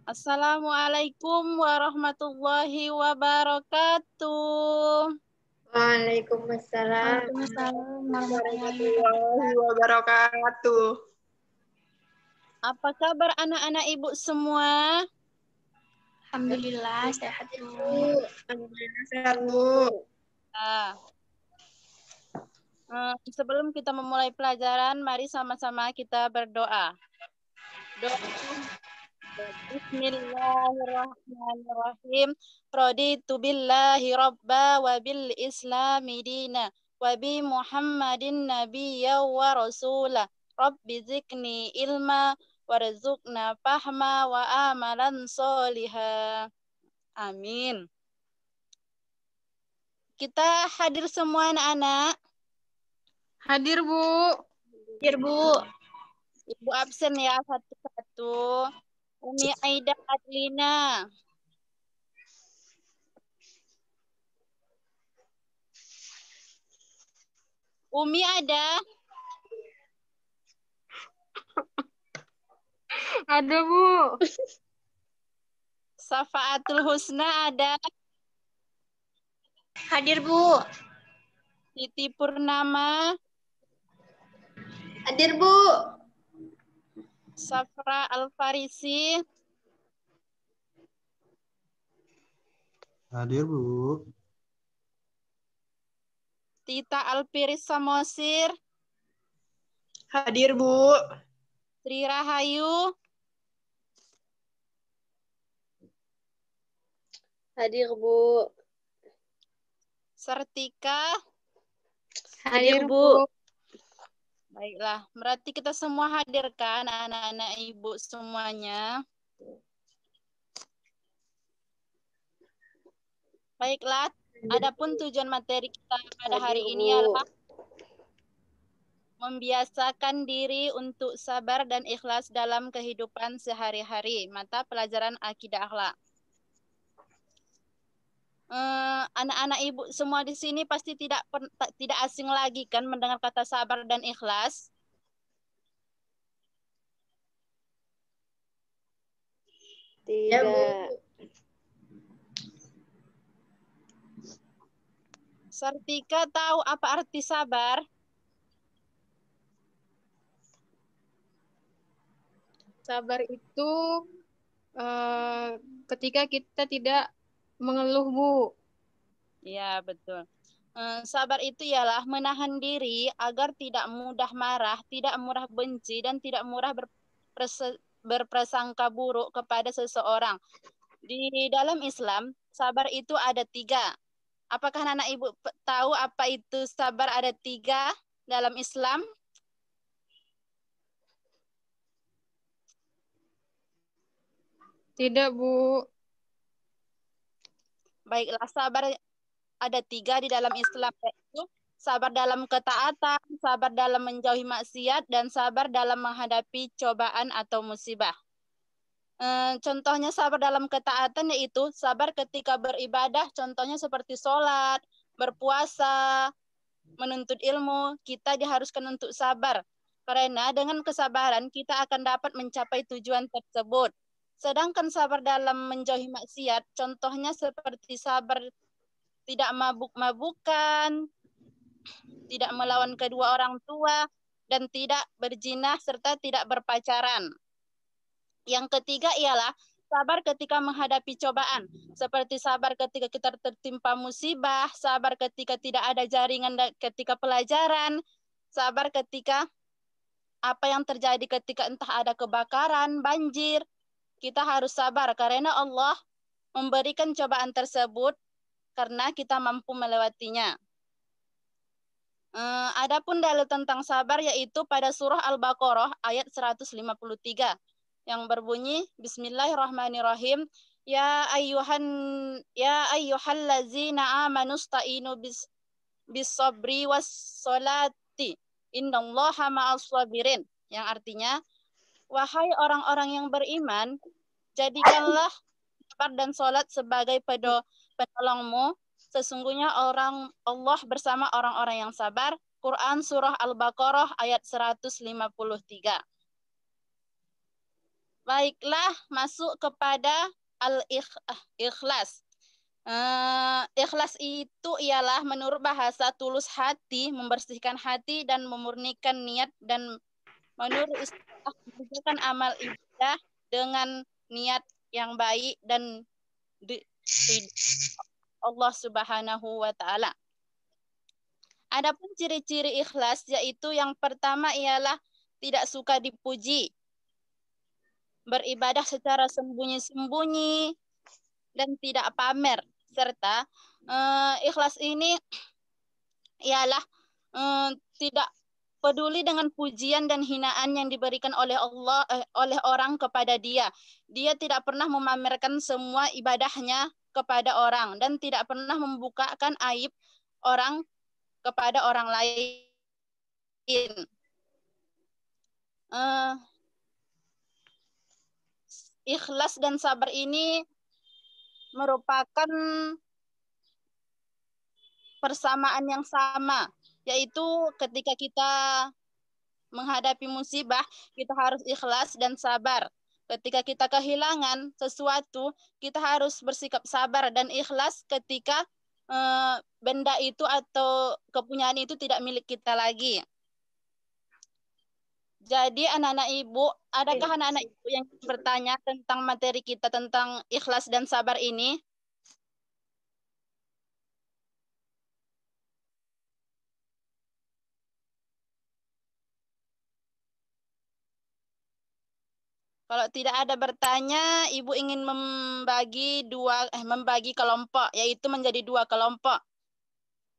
Assalamualaikum warahmatullahi wabarakatuh. Waalaikumsalam warahmatullahi wabarakatuh. Apa kabar anak-anak ibu semua? Alhamdulillah sehat Bu. Alhamdulillah sehat Bu. Sebelum kita memulai pelajaran, mari sama-sama kita berdoa. Doa. Bismillahirrahmanirrahim. Raditu billahi rabba wa bil islami dina wa bi Muhammadin nabiyya wa rasula. Rabbi zikni ilma warzuqna fahma wa amalan soliha. Amin. Kita hadir semua anak-anak. Hadir Bu. Hadir Bu. Ibu absen ya satu-satu. Umi Aida Adlina. Umi ada? Ada Bu. Safaatul Husna ada? Hadir Bu. Titi Purnama? Hadir Bu. Safra Al-Farisi? Hadir Bu. Tita Alpiris Samosir? Hadir Bu. Sri Rahayu? Hadir Bu. Sertika? Hadir Bu. Baiklah, berarti kita semua hadir kan anak-anak ibu semuanya. Baiklah, adapun tujuan materi kita pada hari ini adalah membiasakan diri untuk sabar dan ikhlas dalam kehidupan sehari-hari. Mata pelajaran akidah akhlak. Anak-anak ibu semua di sini pasti tidak asing lagi kan mendengar kata sabar dan ikhlas. Tidak. Sartika tahu apa arti sabar? Sabar itu ketika kita tidak mengeluh Bu. Ya, betul. Sabar itu ialah menahan diri agar tidak mudah marah, tidak mudah benci, dan tidak mudah berprasangka buruk kepada seseorang. Di dalam Islam, sabar itu ada 3. Apakah anak ibu tahu apa itu sabar ada 3 dalam Islam? Tidak Bu. Baiklah, sabar ada 3 di dalam Islam, yaitu sabar dalam ketaatan, sabar dalam menjauhi maksiat, dan sabar dalam menghadapi cobaan atau musibah. Contohnya sabar dalam ketaatan yaitu sabar ketika beribadah, contohnya seperti sholat, berpuasa, menuntut ilmu, kita diharuskan untuk sabar. Karena dengan kesabaran kita akan dapat mencapai tujuan tersebut. Sedangkan sabar dalam menjauhi maksiat, contohnya seperti sabar tidak mabuk-mabukan, tidak melawan kedua orang tua, dan tidak berzina, serta tidak berpacaran. Yang ketiga ialah sabar ketika menghadapi cobaan, seperti sabar ketika kita tertimpa musibah, sabar ketika tidak ada jaringan ketika pelajaran, sabar ketika apa yang terjadi ketika entah ada kebakaran, banjir. Kita harus sabar karena Allah memberikan cobaan tersebut karena kita mampu melewatinya. Adapun dalil tentang sabar yaitu pada surah Al-Baqarah ayat 153 yang berbunyi Bismillahirrahmanirrahim ya ayyuhallazina amanu sta'inu bis sabri was salati innallaha ma'as sabirin, yang artinya wahai orang-orang yang beriman, jadikanlah sabar dan salat sebagai penolongmu, sesungguhnya Allah bersama orang-orang yang sabar. Quran surah Al-Baqarah ayat 153. Baiklah, masuk kepada al-ikhlas. Ikhlas itu ialah menurut bahasa tulus hati, membersihkan hati dan memurnikan niat, dan menurut istilah mengerjakan amal ibadah dengan niat yang baik dan Allah Subhanahu wa taala. Adapun ciri-ciri ikhlas yaitu yang pertama ialah tidak suka dipuji, beribadah secara sembunyi-sembunyi dan tidak pamer, serta ikhlas ini ialah tidak peduli dengan pujian dan hinaan yang diberikan oleh Allah oleh orang kepada dia. Dia tidak pernah memamerkan semua ibadahnya kepada orang dan tidak pernah membukakan aib orang kepada orang lain. Ikhlas dan sabar ini merupakan persamaan yang sama, yaitu ketika kita menghadapi musibah, kita harus ikhlas dan sabar. Ketika kita kehilangan sesuatu, kita harus bersikap sabar dan ikhlas ketika benda itu atau kepunyaan itu tidak milik kita lagi. Jadi anak-anak ibu, adakah anak-anak ibu yang bertanya tentang materi kita tentang ikhlas dan sabar ini? Kalau tidak ada bertanya, ibu ingin membagi kelompok, yaitu menjadi dua kelompok.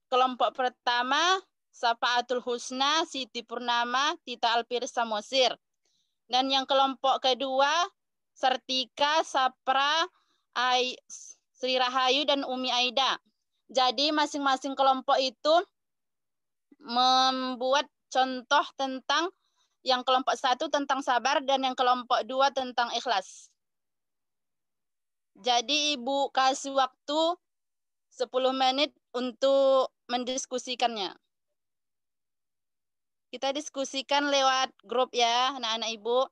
Kelompok pertama, Safaatul Husna, Siti Purnama, Tita Alpir Samosir. Dan yang kelompok kedua, Sartika, Sapra, Sri Rahayu, dan Umi Aida. Jadi masing-masing kelompok itu membuat contoh tentang yang kelompok satu tentang sabar dan yang kelompok dua tentang ikhlas. Jadi Ibu kasih waktu 10 menit untuk mendiskusikannya. Kita diskusikan lewat grup ya, anak-anak Ibu.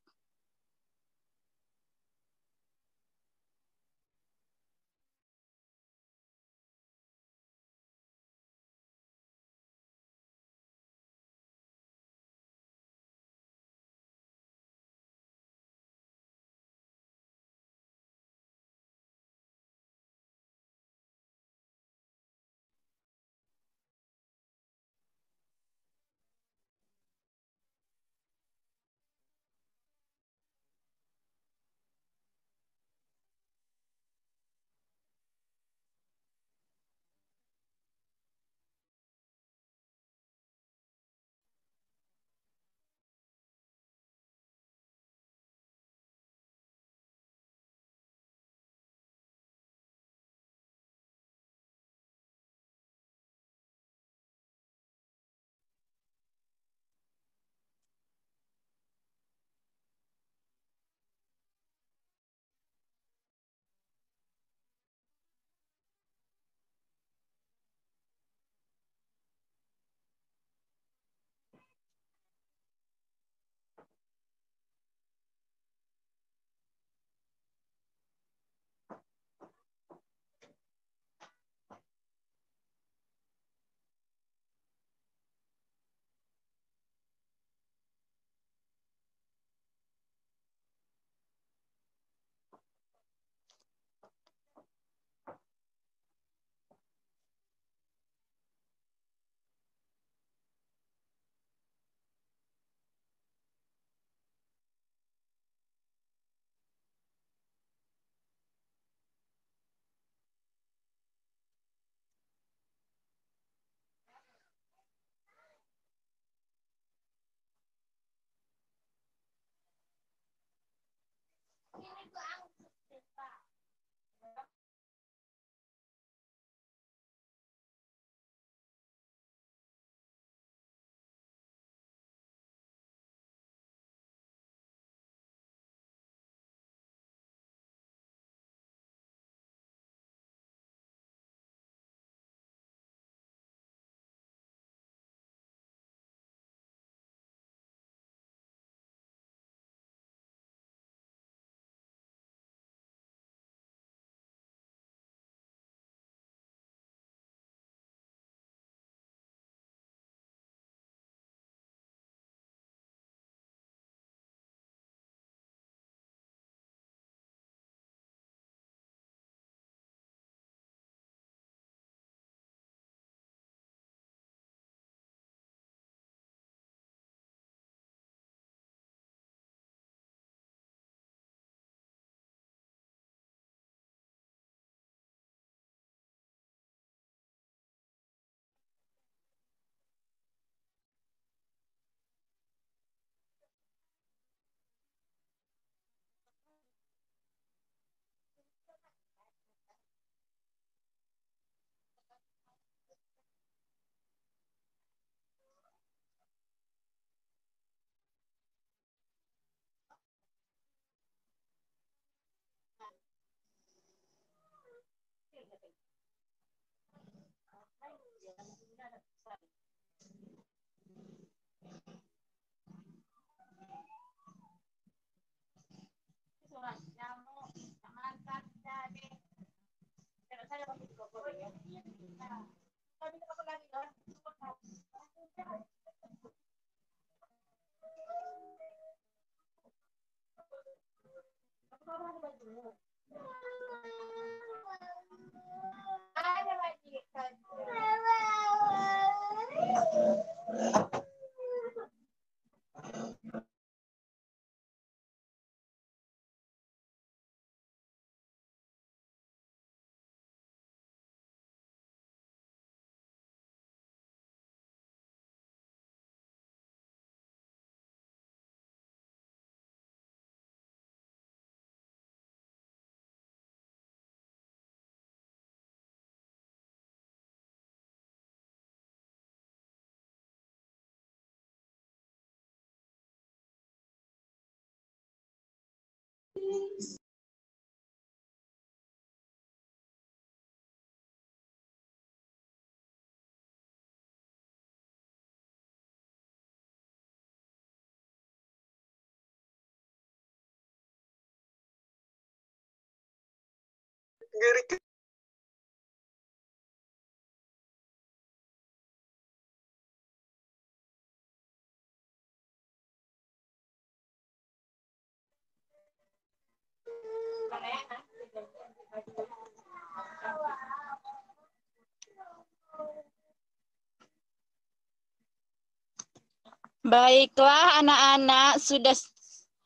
Baiklah anak-anak, sudah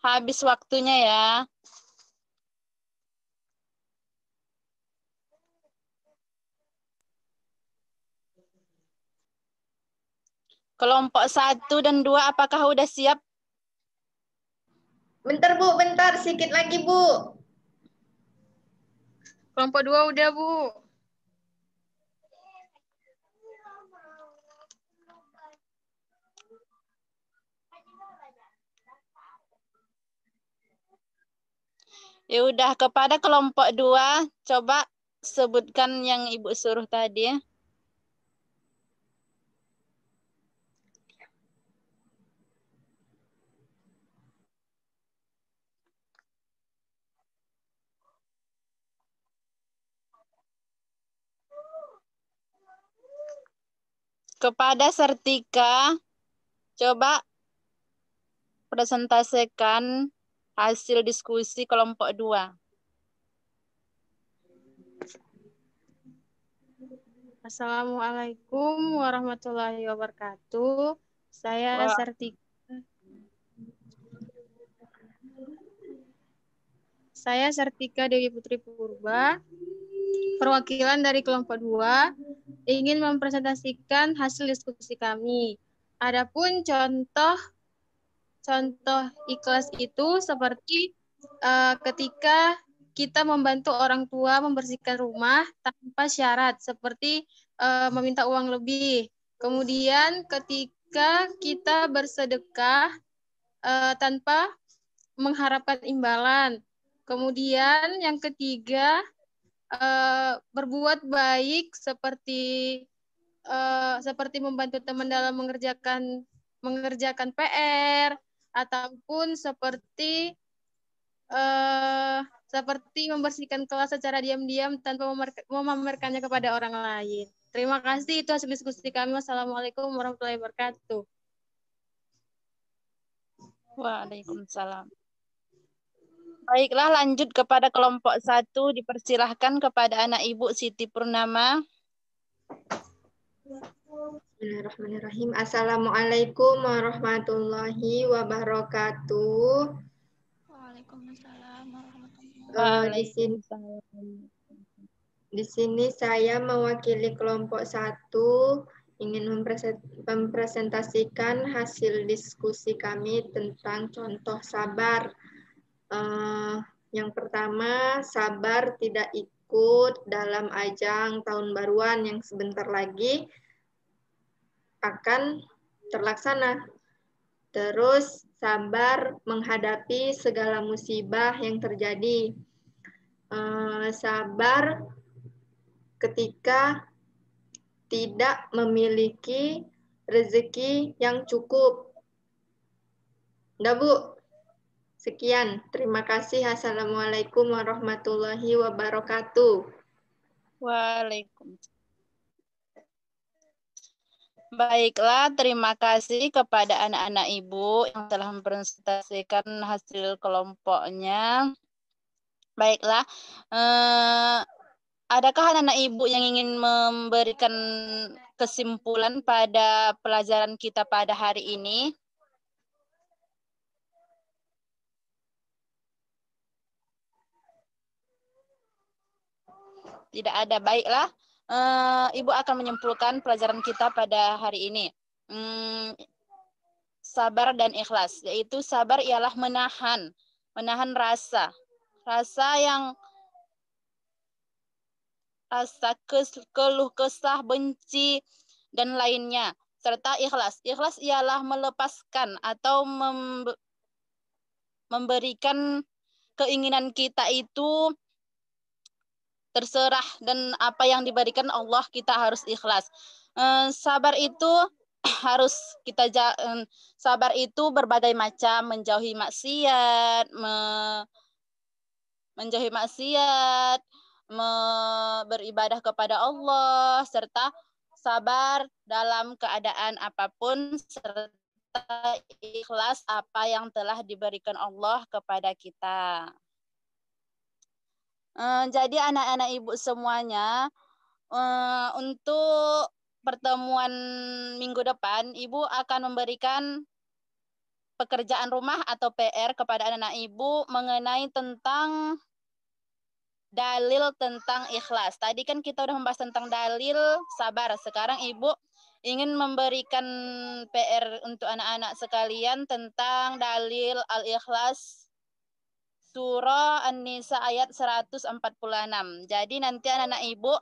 habis waktunya ya. Kelompok 1 dan 2 apakah udah siap? Bentar, Bu. Bentar. Sedikit lagi, Bu. Kelompok 2 udah, Bu. Ya udah, kepada kelompok 2 coba sebutkan yang Ibu suruh tadi ya. Kepada Sertika, coba presentasikan hasil diskusi kelompok 2. Assalamualaikum warahmatullahi wabarakatuh. Saya Sertika. Saya Sertika Dewi Putri Purba, perwakilan dari kelompok 2, ingin mempresentasikan hasil diskusi kami. Adapun contoh ikhlas itu seperti ketika kita membantu orang tua membersihkan rumah tanpa syarat, seperti meminta uang lebih. Kemudian ketika kita bersedekah tanpa mengharapkan imbalan. Kemudian yang ketiga, berbuat baik seperti membantu teman dalam mengerjakan PR, ataupun seperti membersihkan kelas secara diam-diam tanpa memamerkannya kepada orang lain. Terima kasih, itu hasil diskusi kami. Wassalamualaikum warahmatullahi wabarakatuh. Waalaikumsalam. Baiklah, lanjut kepada kelompok 1. Dipersilahkan kepada anak Ibu Siti Purnama. Bismillahirrahmanirrahim. Assalamualaikum warahmatullahi wabarakatuh. Waalaikumsalam warahmatullahi Waalaikumsalam. Di sini saya mewakili kelompok 1 ingin mempresentasikan hasil diskusi kami tentang contoh sabar. Yang pertama, sabar tidak ikut dalam ajang tahun baruan yang sebentar lagi akan terlaksana. Terus sabar menghadapi segala musibah yang terjadi. Sabar ketika tidak memiliki rezeki yang cukup. Udah, Bu? Sekian. Terima kasih. Assalamualaikum warahmatullahi wabarakatuh. Waalaikumsalam. Baiklah, terima kasih kepada anak-anak Ibu yang telah mempresentasikan hasil kelompoknya. Baiklah, adakah anak-anak Ibu yang ingin memberikan kesimpulan pada pelajaran kita pada hari ini? Tidak ada. Baiklah, Ibu akan menyimpulkan pelajaran kita pada hari ini. Sabar dan ikhlas, yaitu sabar ialah menahan rasa yang rasa keluh kesah, benci, dan lainnya. Serta ikhlas. Ikhlas ialah melepaskan atau memberikan keinginan kita itu terserah, dan apa yang diberikan Allah kita harus ikhlas. Sabar itu harus kita sabar itu berbagai macam, menjauhi maksiat, beribadah kepada Allah, serta sabar dalam keadaan apapun, serta ikhlas apa yang telah diberikan Allah kepada kita. Jadi anak-anak Ibu semuanya, untuk pertemuan minggu depan, Ibu akan memberikan pekerjaan rumah atau PR kepada anak-anak Ibu mengenai tentang dalil tentang ikhlas. Tadi kan kita udah membahas tentang dalil sabar. Sekarang Ibu ingin memberikan PR untuk anak-anak sekalian tentang dalil al-ikhlas surah An-Nisa ayat 146. Jadi nanti anak-anak Ibu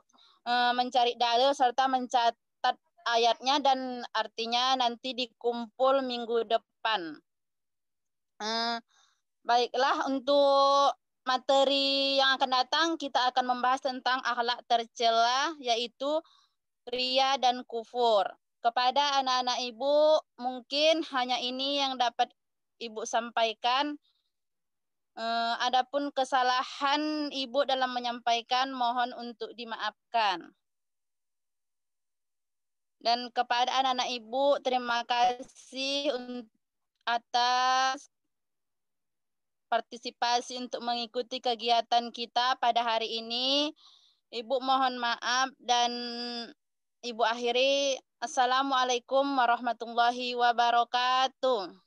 mencari dalil serta mencatat ayatnya dan artinya nanti dikumpul minggu depan. Baiklah, untuk materi yang akan datang kita akan membahas tentang akhlak tercela, yaitu ria dan kufur. Kepada anak-anak Ibu mungkin hanya ini yang dapat Ibu sampaikan. Adapun kesalahan Ibu dalam menyampaikan mohon untuk dimaafkan. Dan kepada anak-anak Ibu terima kasih atas partisipasi untuk mengikuti kegiatan kita pada hari ini. Ibu mohon maaf dan Ibu akhiri. Assalamualaikum warahmatullahi wabarakatuh.